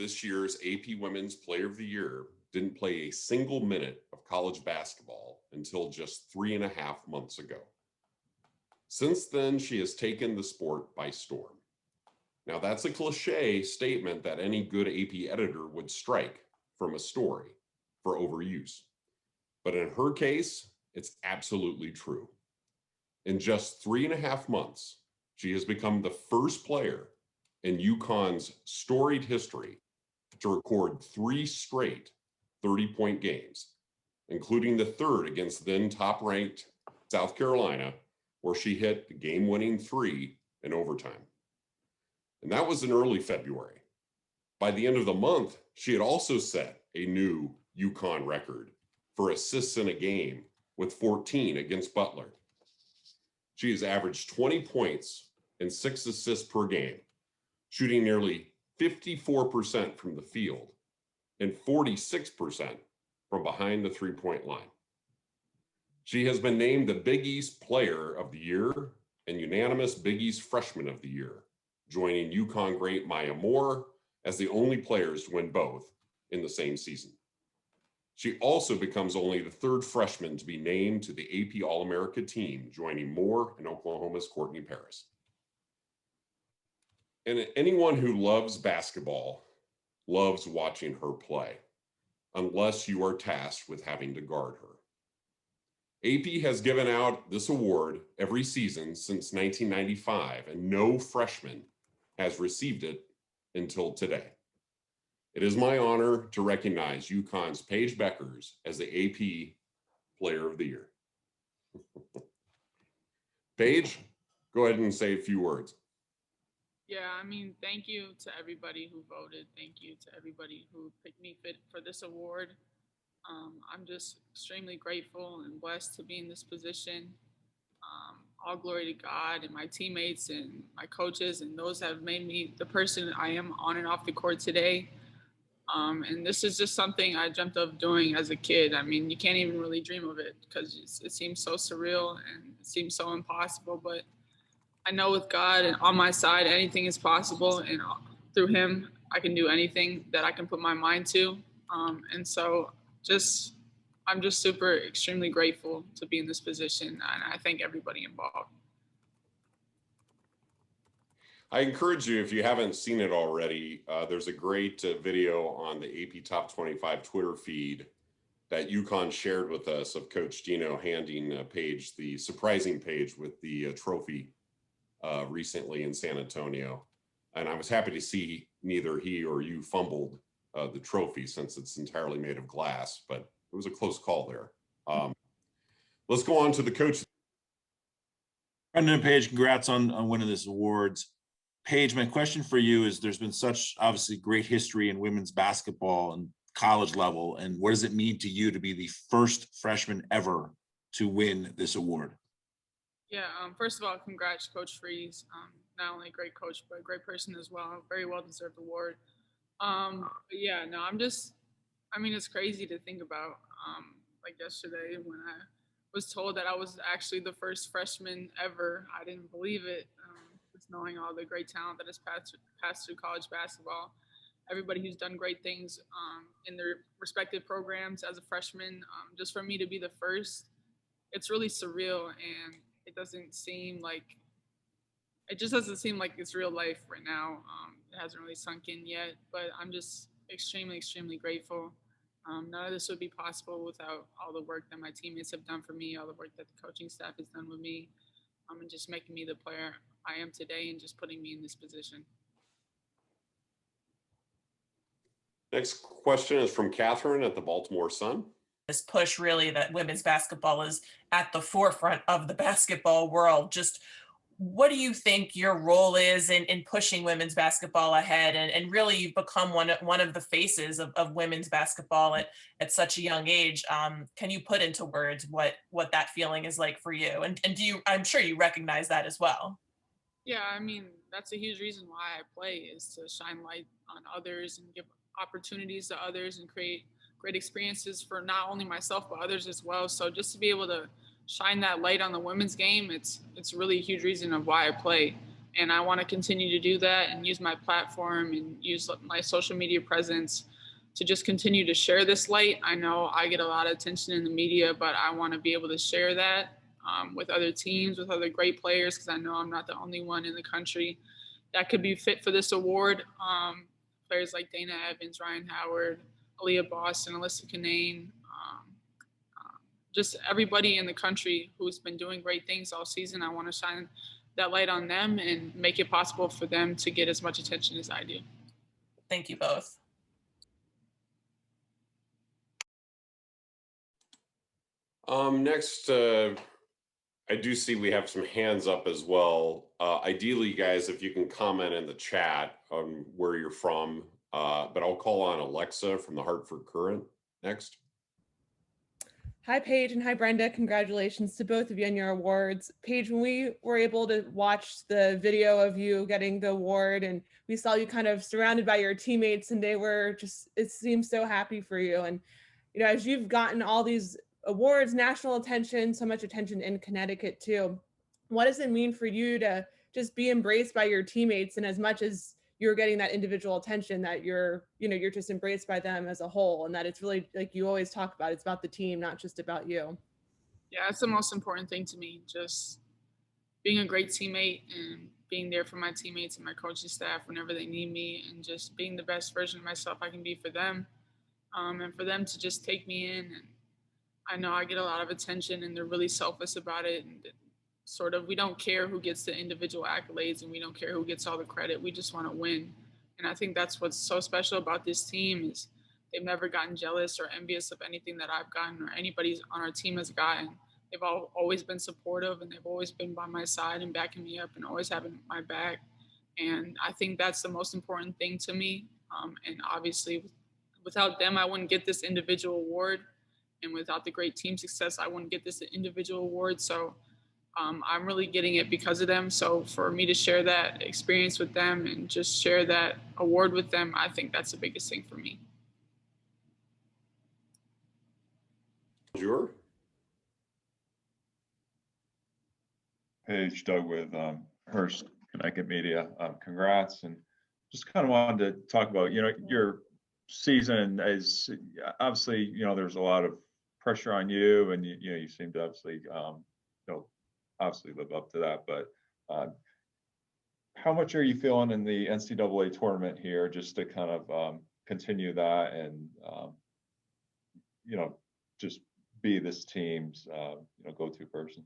this year's AP Women's Player of the Year didn't play a single minute of college basketball until just 3.5 months ago. Since then, she has taken the sport by storm. Now, that's a cliche statement that any good AP editor would strike from a story for overuse. But in her case, it's absolutely true. In just 3.5 months, she has become the first player in UConn's storied history to record 3 straight 30-point games, including the third against then top-ranked South Carolina, where she hit the game-winning 3 in overtime. And that was in early February. By the end of the month, she had also set a new UConn record for assists in a game with 14 against Butler. She has averaged 20 points and 6 assists per game, shooting nearly 54% from the field and 46% from behind the three-point line. She has been named the Big East Player of the Year and unanimous Big East Freshman of the Year, joining UConn great Maya Moore as the only players to win both in the same season. She also becomes only the third freshman to be named to the AP All-America team, joining Moore and Oklahoma's Courtney Paris. And anyone who loves basketball loves watching her play, unless you are tasked with having to guard her. AP has given out this award every season since 1995, and no freshman has received it until today. It is my honor to recognize UConn's Paige Bueckers as the AP Player of the Year. Paige, go ahead and say a few words. Yeah, I mean, thank you to everybody who voted. Thank you to everybody who picked me fit for this award. I'm just extremely grateful and blessed to be in this position. All glory to God and my teammates and my coaches and those that have made me the person I am on and off the court today. And this is just something I dreamt of doing as a kid. I mean, you can't even really dream of it because it seems so surreal and it seems so impossible. But I know with God and on my side, anything is possible. And through Him, I can do anything that I can put my mind to. And so I'm just super extremely grateful to be in this position. And I thank everybody involved. I encourage you, if you haven't seen it already, there's a great video on the AP Top 25 Twitter feed that UConn shared with us of Coach Dino handing Paige the surprising Paige with the trophy recently in San Antonio. And I was happy to see neither he or you fumbled the trophy since it's entirely made of glass, but it was a close call there. Let's go on to the coach. Brendan and Paige, congrats on winning this awards. Paige, my question for you is, there's been such obviously great history in women's basketball and college level, and what does it mean to you to be the first freshman ever to win this award? Yeah, first of all, congrats, Coach Freeze. Not only a great coach, but a great person as well. Very well-deserved award. But yeah, no, it's crazy to think about. Like yesterday when I was told that I was actually the first freshman ever, I didn't believe it. Just knowing all the great talent that has passed through college basketball, everybody who's done great things in their respective programs as a freshman, just for me to be the first, it's really surreal, and it doesn't seem like it's real life right now. It hasn't really sunk in yet, but I'm just extremely, extremely grateful. None of this would be possible without all the work that my teammates have done for me, all the work that the coaching staff has done with me, and just making me the player I am today and just putting me in this position. Next question is from Catherine at the Baltimore Sun. This push really that women's basketball is at the forefront of the basketball world. Just what do you think your role is in pushing women's basketball ahead? And really you've become one of the faces of women's basketball at such a young age. Can you put into words what that feeling is like for you? And I'm sure you recognize that as well. Yeah, I mean, that's a huge reason why I play, is to shine light on others and give opportunities to others and create great experiences for not only myself, but others as well. So just to be able to shine that light on the women's game, it's really a huge reason of why I play. And I want to continue to do that and use my platform and use my social media presence to just continue to share this light. I know I get a lot of attention in the media, but I want to be able to share that with other teams, with other great players, because I know I'm not the only one in the country that could be fit for this award. Players like Dana Evans, Ryan Howard, Aaliyah Boston, Alyssa Kinane, just everybody in the country who's been doing great things all season. I want to shine that light on them and make it possible for them to get as much attention as I do. Thank you both. Next, I do see we have some hands up as well. Ideally, guys, if you can comment in the chat on where you're from, but I'll call on Alexa from the Hartford Courant next. Hi, Paige, and hi, Brenda. Congratulations to both of you on your awards. Paige, when we were able to watch the video of you getting the award and we saw you kind of surrounded by your teammates and they were just, it seemed so happy for you. And, you know, as you've gotten all these awards, national attention, so much attention in Connecticut too, what does it mean for you to just be embraced by your teammates, and as much as you're getting that individual attention, that you're just embraced by them as a whole, and that it's really, like you always talk about, it's about the team, not just about you? Yeah, that's the most important thing to me. Just being a great teammate and being there for my teammates and my coaching staff whenever they need me, and just being the best version of myself I can be for them, and for them to just take me in. And I know I get a lot of attention and they're really selfless about it. And sort of, we don't care who gets the individual accolades and we don't care who gets all the credit. We just want to win. And I think that's what's so special about this team is they've never gotten jealous or envious of anything that I've gotten or anybody on our team has gotten. They've always been supportive and they've always been by my side and backing me up and always having my back. And I think that's the most important thing to me. And obviously, without them, I wouldn't get this individual award. And without the great team success, I wouldn't get this individual award. So I'm really getting it because of them. So for me to share that experience with them and just share that award with them, I think that's the biggest thing for me. Sure. Paige, Doug with Hearst Connecticut Media. Congrats, and just kind of wanted to talk about, your season is obviously, there's a lot of pressure on you, and you seem to obviously, obviously live up to that. But how much are you feeling in the NCAA tournament here, just to kind of continue that and just be this team's go-to person?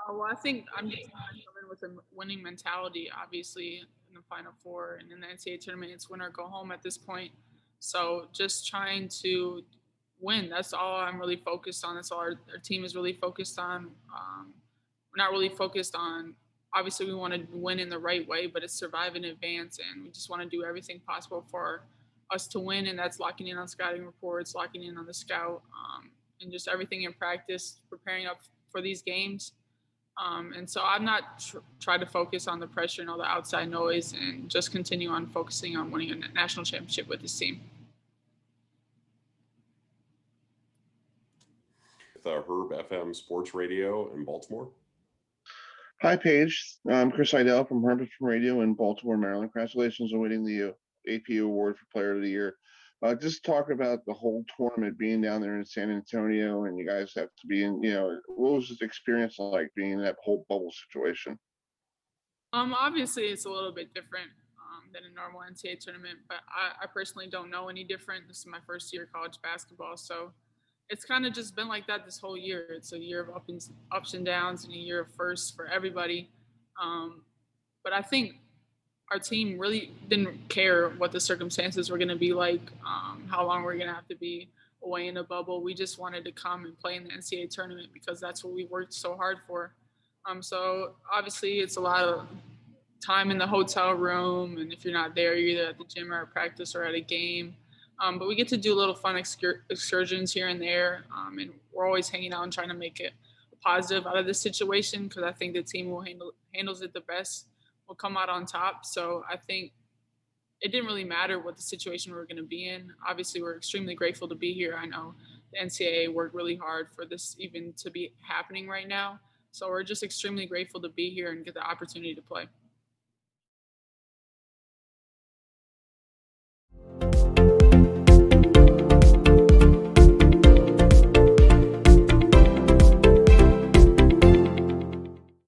Well, I think I'm just coming with a winning mentality, obviously, in the Final Four and in the NCAA tournament. It's win or go home at this point. So just trying to win. That's all I'm really focused on. That's all our team is really focused on. We're not really focused on, obviously, we want to win in the right way, but it's survive in advance. And we just want to do everything possible for us to win. And that's locking in on scouting reports, locking in on the scout, and just everything in practice, preparing up for these games. And so I'm not trying to focus on the pressure and all the outside noise and just continue on focusing on winning a national championship with this team. Herb FM Sports Radio in Baltimore. Hi, Paige. I'm Chris Idell from Herb FM Radio in Baltimore, Maryland. Congratulations on winning the AP Award for Player of the Year. Just talk about the whole tournament being down there in San Antonio, and you guys have to be in, what was this experience like being in that whole bubble situation? Obviously, it's a little bit different than a normal NCAA tournament, but I personally don't know any different. This is my first year of college basketball, so it's kind of just been like that this whole year. It's a year of ups and downs and a year of firsts for everybody. But I think our team really didn't care what the circumstances were going to be like, how long we're going to have to be away in a bubble. We just wanted to come and play in the NCAA tournament because that's what we worked so hard for. So obviously it's a lot of time in the hotel room, and if you're not there, you're either at the gym or at practice or at a game. But we get to do little fun excursions here and there, and we're always hanging out and trying to make it a positive out of this situation because I think the team who handles it the best will come out on top. So I think it didn't really matter what the situation we were going to be in. Obviously, we're extremely grateful to be here. I know the NCAA worked really hard for this even to be happening right now. So we're just extremely grateful to be here and get the opportunity to play.